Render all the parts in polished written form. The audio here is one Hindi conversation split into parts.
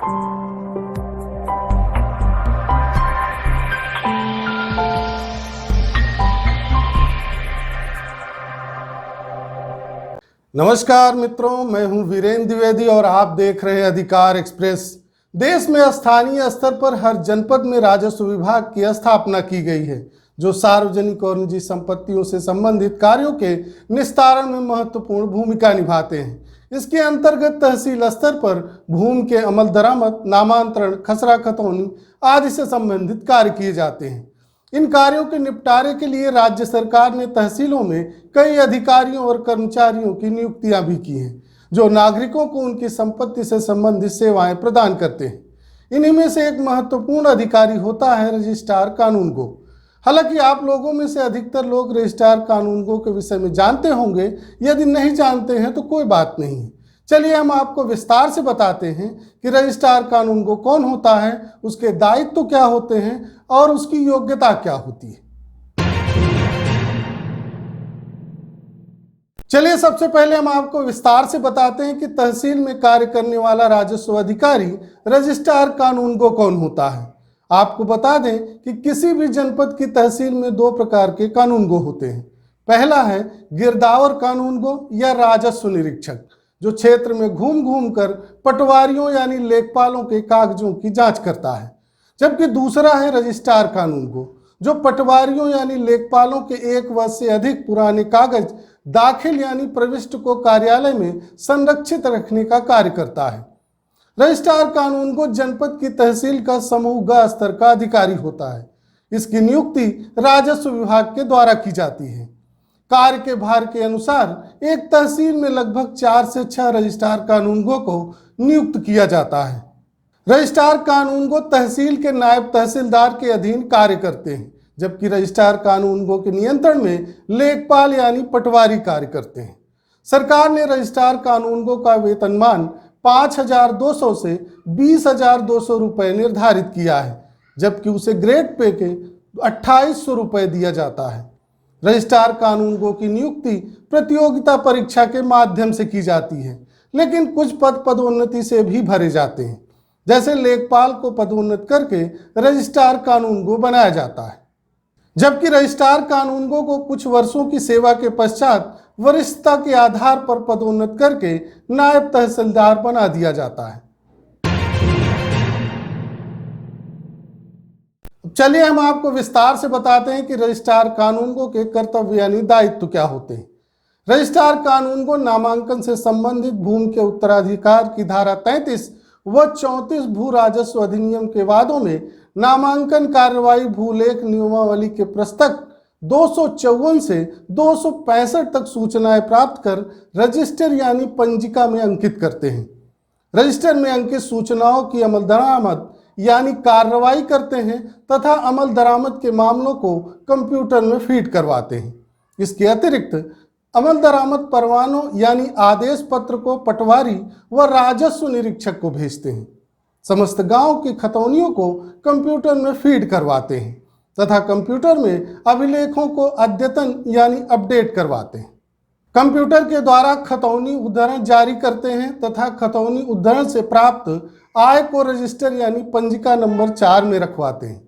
नमस्कार मित्रों, मैं हूं वीरेंद्र द्विवेदी और आप देख रहे हैं अधिकार एक्सप्रेस। देश में स्थानीय स्तर पर हर जनपद में राजस्व विभाग की स्थापना की गई है, जो सार्वजनिक और निजी संपत्तियों से संबंधित कार्यों के निस्तारण में महत्वपूर्ण भूमिका निभाते हैं। इसके अंतर्गत तहसील स्तर पर भूमि के अमल दरामद, नामांतरण, खसरा खतौनी आदि से संबंधित कार्य किए जाते हैं। इन कार्यों के निपटारे के लिए राज्य सरकार ने तहसीलों में कई अधिकारियों और कर्मचारियों की नियुक्तियां भी की हैं, जो नागरिकों को उनकी संपत्ति से संबंधित सेवाएं प्रदान करते हैं। इन्हीं में से एक महत्वपूर्ण अधिकारी होता है रजिस्ट्रार कानूनगो। हालांकि आप लोगों में से अधिकतर लोग रजिस्ट्रार कानूनगो के विषय में जानते होंगे। यदि नहीं जानते हैं तो कोई बात नहीं। चलिए हम आपको विस्तार से बताते हैं कि रजिस्ट्रार कानूनगो कौन होता है, उसके दायित्व क्या होते हैं और उसकी योग्यता क्या होती है। चलिए सबसे पहले हम आपको विस्तार से बताते हैं कि तहसील में कार्य करने वाला राजस्व अधिकारी रजिस्ट्रार कानूनगो कौन होता है। आपको बता दें कि किसी भी जनपद की तहसील में दो प्रकार के कानूनगो होते हैं। पहला है गिरदावर कानूनगो या राजस्व निरीक्षक, जो क्षेत्र में घूम घूम कर पटवारियों यानी लेखपालों के कागजों की जांच करता है। जबकि दूसरा है रजिस्ट्रार कानूनगो, जो पटवारियों यानी लेखपालों के 1 वर्ष से अधिक पुराने कागज दाखिल यानी प्रविष्ट को कार्यालय में संरक्षित रखने का कार्य करता है। रजिस्ट्रार कानूनगो जनपद की तहसील का समूह ग स्तर का अधिकारी होता है। इसकी नियुक्ति राजस्व विभाग के द्वारा की जाती है। कार्य के भार के अनुसार एक तहसील में लगभग 4 से 6 रजिस्ट्रार कानूनगो को नियुक्त किया जाता है। रजिस्ट्रार कानूनगो तहसील के नायब तहसीलदार के अधीन कार्य करते हैं, जबकि रजिस्ट्रार कानूनगो के नियंत्रण में लेखपाल यानी पटवारी कार्य करते हैं। सरकार ने रजिस्ट्रार कानूनगो का वेतनमान 5,200 से 20,200 रुपये निर्धारित किया है, जबकि उसे ग्रेड पे के 2,800 रुपये दिया जाता है। रजिस्ट्रार कानूनगो की नियुक्ति प्रतियोगिता परीक्षा के माध्यम से की जाती है, लेकिन कुछ पद पदोन्नति से भी भरे जाते हैं। जैसे लेखपाल को पदोन्नत करके रजिस्ट्रार कानूनगो बनाया जाता है, जबकि रजिस्ट्रार कानूनगो को कुछ वर्षों की सेवा के पश्चात वरिष्ठता के आधार पर पदोन्नत करके नायब तहसीलदार बना दिया जाता है। चलिए हम आपको विस्तार से बताते हैं कि रजिस्ट्रार कानूनगो के कर्तव्य यानी दायित्व क्या होते हैं। रजिस्ट्रार कानूनगो नामांकन से संबंधित भूमि के उत्तराधिकार की धारा 33 व 34 भू राजस्व अधिनियम के वादों में नामांकन कार्यवाही भूलेख नियमावली के पुस्तक 254 से 265 तक सूचनाएं प्राप्त कर रजिस्टर यानी पंजिका में अंकित करते हैं। रजिस्टर में अंकित सूचनाओं की अमल दरामद यानी कार्रवाई करते हैं तथा अमल दरामद के मामलों को कंप्यूटर में फीड करवाते हैं। इसके अतिरिक्त अमल दरामद परवानों यानी आदेश पत्र को पटवारी व राजस्व निरीक्षक को भेजते हैं। समस्त गांव की खतौनियों को कंप्यूटर में फीड करवाते हैं तथा कंप्यूटर में अभिलेखों को अद्यतन यानी अपडेट करवाते हैं। कंप्यूटर के द्वारा खतौनी उद्धरण जारी करते हैं तथा खतौनी उद्धरण से प्राप्त आय को रजिस्टर यानी पंजिका नंबर 4 में रखवाते हैं।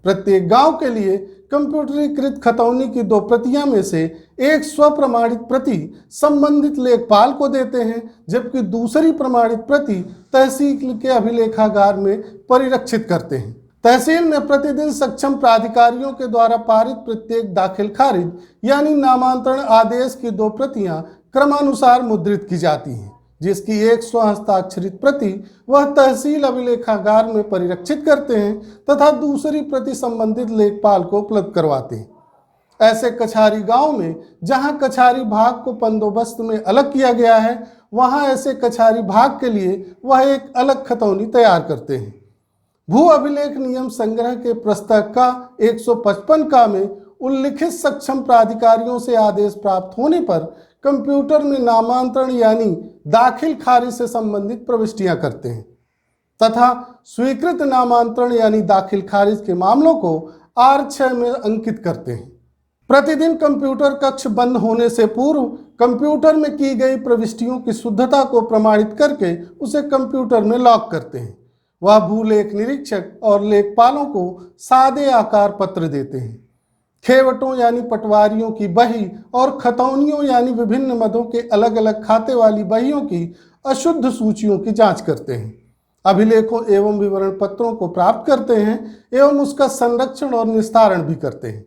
प्रत्येक गांव के लिए कंप्यूटरीकृत खतौनी की 2 प्रतियां में से एक स्वप्रमाणित प्रति संबंधित लेखपाल को देते हैं, जबकि दूसरी प्रमाणित प्रति तहसील के अभिलेखागार में परिरक्षित करते हैं। तहसील में प्रतिदिन सक्षम प्राधिकारियों के द्वारा पारित प्रत्येक दाखिल खारिज यानी नामांतरण आदेश की 2 प्रतियां क्रमानुसार मुद्रित की जाती हैं, जिसकी एक स्वहस्ताक्षरित प्रति वह तहसील अभिलेखागार में परिरक्षित करते हैं तथा दूसरी प्रति संबंधित लेखपाल को उपलब्ध करवाते हैं। ऐसे कछारी गांव में जहां कछारी भाग को बंदोबस्त में अलग किया गया है, वहां ऐसे कछारी भाग के लिए वह एक अलग खतौनी तैयार करते हैं। भू अभिलेख नियम संग्रह के पुस्तक का 155 का में उल्लिखित सक्षम प्राधिकारियों से आदेश प्राप्त होने पर कंप्यूटर में नामांतरण यानी दाखिल खारिज से संबंधित प्रविष्टियां करते हैं तथा स्वीकृत नामांतरण यानी दाखिल खारिज के मामलों को R6 में अंकित करते हैं। प्रतिदिन कंप्यूटर कक्ष बंद होने से पूर्व कंप्यूटर में की गई प्रविष्टियों की शुद्धता को प्रमाणित करके उसे कंप्यूटर में लॉक करते हैं। वह भूलेख निरीक्षक और लेखपालों को सादे आकार पत्र देते हैं। खेवटों यानी पटवारियों की बही और खतौनियों यानी विभिन्न मदों के अलग अलग खाते वाली बहियों की अशुद्ध सूचियों की जांच करते हैं। अभिलेखों एवं विवरण पत्रों को प्राप्त करते हैं एवं उसका संरक्षण और निस्तारण भी करते हैं।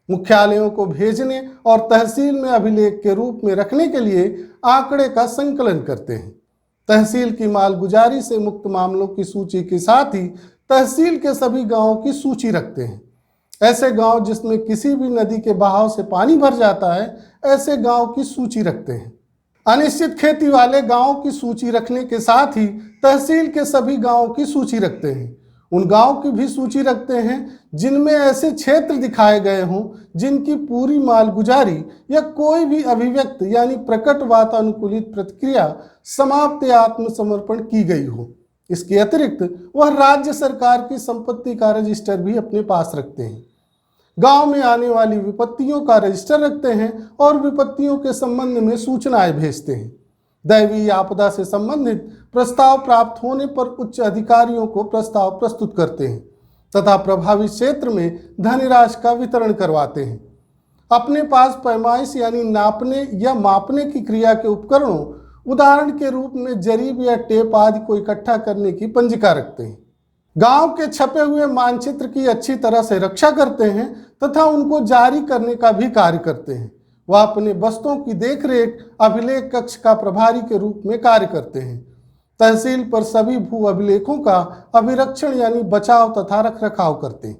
मुख्यालयों को भेजने और तहसील में अभिलेख के रूप में रखने के लिए आंकड़े का संकलन करते हैं। तहसील की मालगुजारी से मुक्त मामलों की सूची के साथ ही तहसील के सभी गांवों की सूची रखते हैं। ऐसे गांव जिसमें किसी भी नदी के बहाव से पानी भर जाता है, ऐसे गांव की सूची रखते हैं। अनिश्चित खेती वाले गांवों की सूची रखने के साथ ही तहसील के सभी गांवों की सूची रखते हैं। उन गांवों की भी सूची रखते हैं जिनमें ऐसे क्षेत्र दिखाए गए हों जिनकी पूरी मालगुजारी या कोई भी अभिव्यक्त यानी प्रकट वातानुकूलित प्रतिक्रिया समाप्त या आत्मसमर्पण की गई हो। इसके अतिरिक्त वह राज्य सरकार की संपत्ति का रजिस्टर भी अपने पास रखते हैं। गांव में आने वाली विपत्तियों का रजिस्टर रखते हैं और विपत्तियों के संबंध में सूचनाएं भेजते हैं। दैवीय आपदा से संबंधित प्रस्ताव प्राप्त होने पर उच्च अधिकारियों को प्रस्ताव प्रस्तुत करते हैं तथा प्रभावित क्षेत्र में धनराशि का वितरण करवाते हैं। अपने पास पैमाइश यानी नापने या मापने की क्रिया के उपकरणों, उदाहरण के रूप में जरीब या टेप आदि को इकट्ठा करने की पंजिका रखते हैं। गांव के छपे हुए मानचित्र की अच्छी तरह से रक्षा करते हैं तथा उनको जारी करने का भी कार्य करते हैं। वह अपने बस्तों की देखरेख अभिलेख कक्ष का प्रभारी के रूप में कार्य करते हैं। तहसील पर सभी भू अभिलेखों का अभिरक्षण यानी बचाव तथा रखरखाव करते हैं।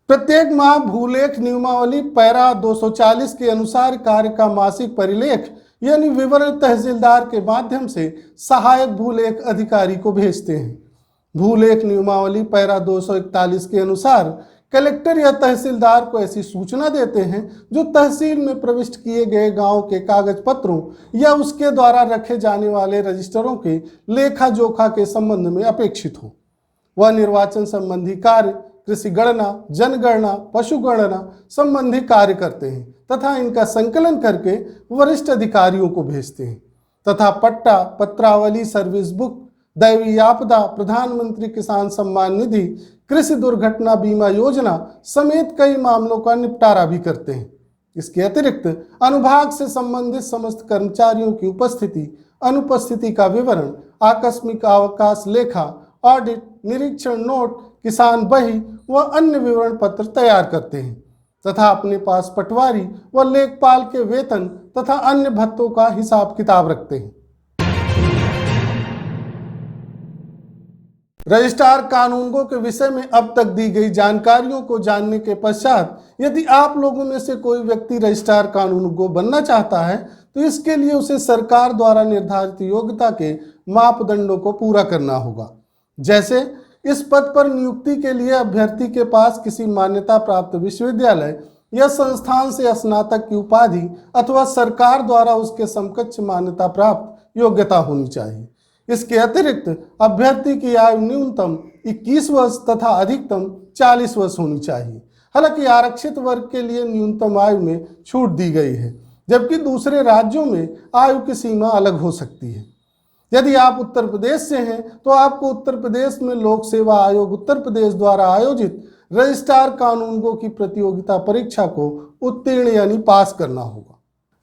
प्रत्येक माह भूलेख नियमावली पैरा 240 के अनुसार कार्य का मासिक परिलेख यानी विवरण तहसीलदार के माध्यम से सहायक भूलेख अधिकारी को भेजते हैं। भूलेख नियमावली पैरा 241 के अनुसार कलेक्टर या तहसीलदार को ऐसी सूचना देते हैं जो तहसील में प्रविष्ट किए गए गांव के कागज पत्रों या उसके द्वारा रखे जाने वाले रजिस्टरों के लेखा जोखा के संबंध में अपेक्षित हो। वह निर्वाचन संबंधी कार्य, कृषि गणना, जनगणना, पशुगणना संबंधी कार्य करते हैं तथा इनका संकलन करके वरिष्ठ अधिकारियों को भेजते हैं तथा पट्टा, पत्रावली, सर्विस बुक, दैवीय आपदा, प्रधानमंत्री किसान सम्मान निधि, कृषि दुर्घटना बीमा योजना समेत कई मामलों का निपटारा भी करते हैं। इसके अतिरिक्त अनुभाग से संबंधित समस्त कर्मचारियों की उपस्थिति, अनुपस्थिति का विवरण, आकस्मिक अवकाश लेखा, ऑडिट, निरीक्षण नोट, किसान बही व अन्य विवरण पत्र तैयार करते हैं तथा अपने पास पटवारी व लेखपाल के वेतन तथा अन्य भत्तों का हिसाब किताब रखते हैं। रजिस्ट्रार कानूनगो के विषय में अब तक दी गई जानकारियों को जानने के पश्चात यदि आप लोगों में से कोई व्यक्ति रजिस्ट्रार कानूनगो बनना चाहता है तो इसके लिए उसे सरकार द्वारा निर्धारित योग्यता के मापदंडों को पूरा करना होगा। जैसे इस पद पर नियुक्ति के लिए अभ्यर्थी के पास किसी मान्यता प्राप्त विश्वविद्यालय या संस्थान से स्नातक की उपाधि अथवा सरकार द्वारा उसके समकक्ष मान्यता प्राप्त योग्यता होनी चाहिए। इसके अतिरिक्त अभ्यर्थी की आयु न्यूनतम 21 वर्ष तथा अधिकतम 40 वर्ष होनी चाहिए। हालांकि आरक्षित वर्ग के लिए न्यूनतम आयु में छूट दी गई है, जबकि दूसरे राज्यों में आयु की सीमा अलग हो सकती है। यदि आप उत्तर प्रदेश से हैं तो आपको उत्तर प्रदेश में लोक सेवा आयोग उत्तर प्रदेश द्वारा आयोजित रजिस्ट्रार कानूनगो की प्रतियोगिता परीक्षा को उत्तीर्ण यानी पास करना होगा।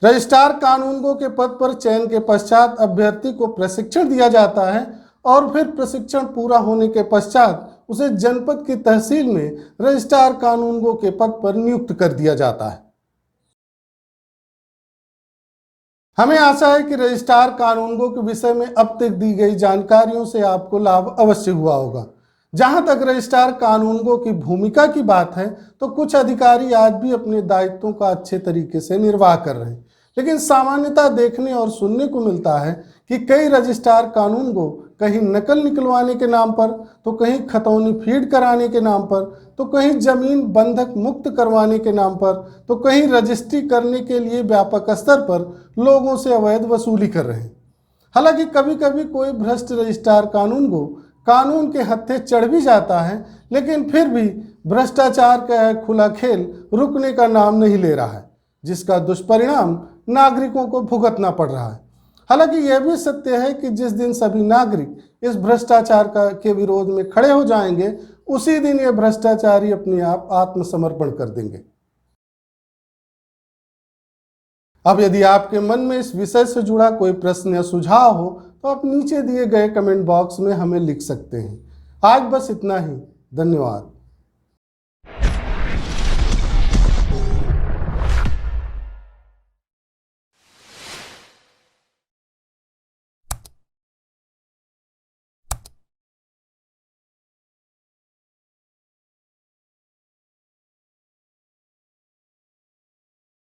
रजिस्ट्रार कानूनगो के पद पर चयन के पश्चात अभ्यर्थी को प्रशिक्षण दिया जाता है और फिर प्रशिक्षण पूरा होने के पश्चात उसे जनपद की तहसील में रजिस्ट्रार कानूनगो के पद पर नियुक्त कर दिया जाता है। हमें आशा है कि रजिस्ट्रार कानूनगो के विषय में अब तक दी गई जानकारियों से आपको लाभ अवश्य हुआ होगा। जहां तक रजिस्ट्रार कानूनगो की भूमिका की बात है तो कुछ अधिकारी आज भी अपने दायित्वों का अच्छे तरीके से निर्वाह कर रहे हैं, लेकिन सामान्यतः देखने और सुनने को मिलता है कि कई रजिस्ट्रार कानूनगो कहीं नकल निकलवाने के नाम पर, तो कहीं खतौनी फीड कराने के नाम पर, तो कहीं जमीन बंधक मुक्त करवाने के नाम पर, तो कहीं रजिस्ट्री करने के लिए व्यापक स्तर पर लोगों से अवैध वसूली कर रहे हैं। हालांकि कभी कभी कोई भ्रष्ट रजिस्ट्रार कानूनगो कानून के हत्थे चढ़ भी जाता है, लेकिन फिर भी भ्रष्टाचार का खुला खेल रुकने का नाम नहीं ले रहा है, जिसका दुष्परिणाम नागरिकों को भुगतना पड़ रहा है। हालांकि यह भी सत्य है कि जिस दिन सभी नागरिक इस भ्रष्टाचार के विरोध में खड़े हो जाएंगे, उसी दिन ये भ्रष्टाचारी अपने आप आत्मसमर्पण कर देंगे। अब यदि आपके मन में इस विषय से जुड़ा कोई प्रश्न या सुझाव हो तो आप नीचे दिए गए कमेंट बॉक्स में हमें लिख सकते हैं। आज बस इतना ही। धन्यवाद।